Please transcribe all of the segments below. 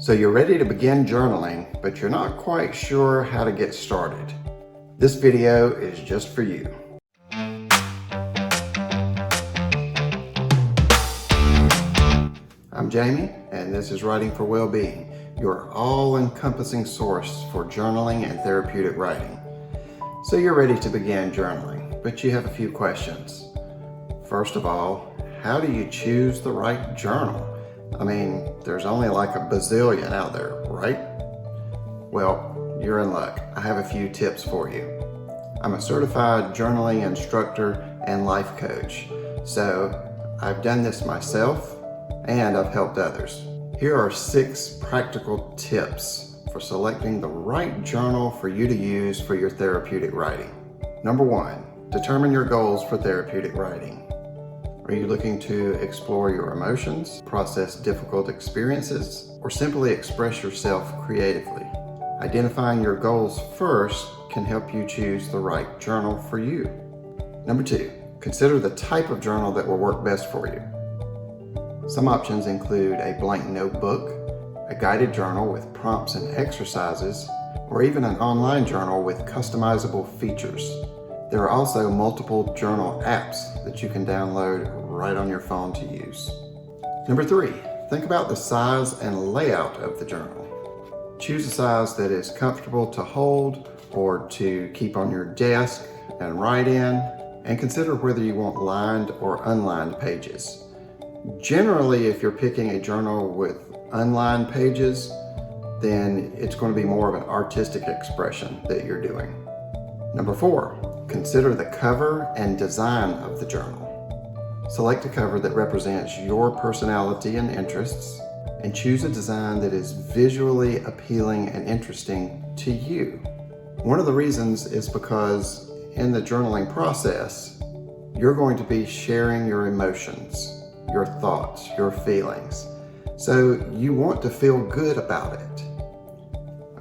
So you're ready to begin journaling, but you're not quite sure how to get started. This video is just for you. I'm Jamie, and this is Writing for Wellbeing, your all-encompassing source for journaling and therapeutic writing. So you're ready to begin journaling, but you have a few questions. First of all, how do you choose the right journal? I mean, there's only like a bazillion out there, right? Well, you're in luck. I have a few tips for you. I'm a certified journaling instructor and life coach, so I've done this myself and I've helped others. Here are 6 practical tips for selecting the right journal for you to use for your therapeutic writing. Number 1, determine your goals for therapeutic writing. Are you looking to explore your emotions, process difficult experiences, or simply express yourself creatively? Identifying your goals first can help you choose the right journal for you. Number 2, consider the type of journal that will work best for you. Some options include a blank notebook, a guided journal with prompts and exercises, or even an online journal with customizable features. There are also multiple journal apps that you can download right on your phone to use. Number 3, think about the size and layout of the journal. Choose a size that is comfortable to hold or to keep on your desk and write in, and consider whether you want lined or unlined pages. Generally, if you're picking a journal with unlined pages, then it's going to be more of an artistic expression that you're doing. Number 4, consider the cover and design of the journal. Select a cover that represents your personality and interests, and choose a design that is visually appealing and interesting to you. One of the reasons is because in the journaling process, you're going to be sharing your emotions, your thoughts, your feelings. So you want to feel good about it.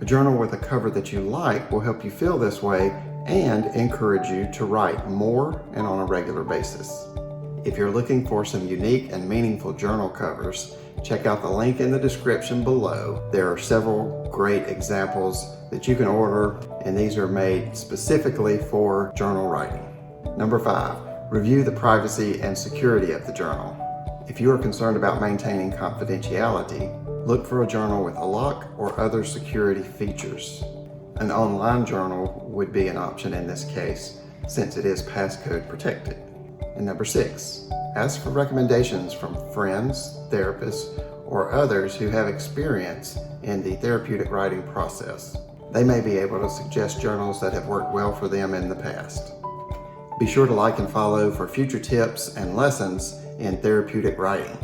A journal with a cover that you like will help you feel this way and encourage you to write more and on a regular basis. If you're looking for some unique and meaningful journal covers, check out the link in the description below. There are several great examples that you can order, and these are made specifically for journal writing. Number 5, review the privacy and security of the journal. If you are concerned about maintaining confidentiality, look for a journal with a lock or other security features. An online journal would be an option in this case, since it is passcode protected. And number 6, ask for recommendations from friends, therapists, or others who have experience in the therapeutic writing process. They may be able to suggest journals that have worked well for them in the past. Be sure to like and follow for future tips and lessons in therapeutic writing.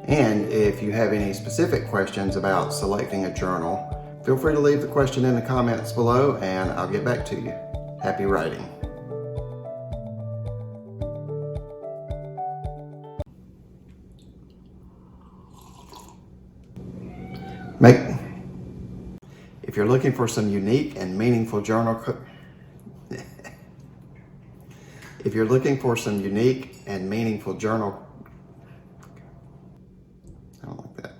And if you have any specific questions about selecting a journal, feel free to leave the question in the comments below and I'll get back to you. Happy writing. If you're looking for some unique and meaningful journal If you're looking for some unique and meaningful journal, I don't like that.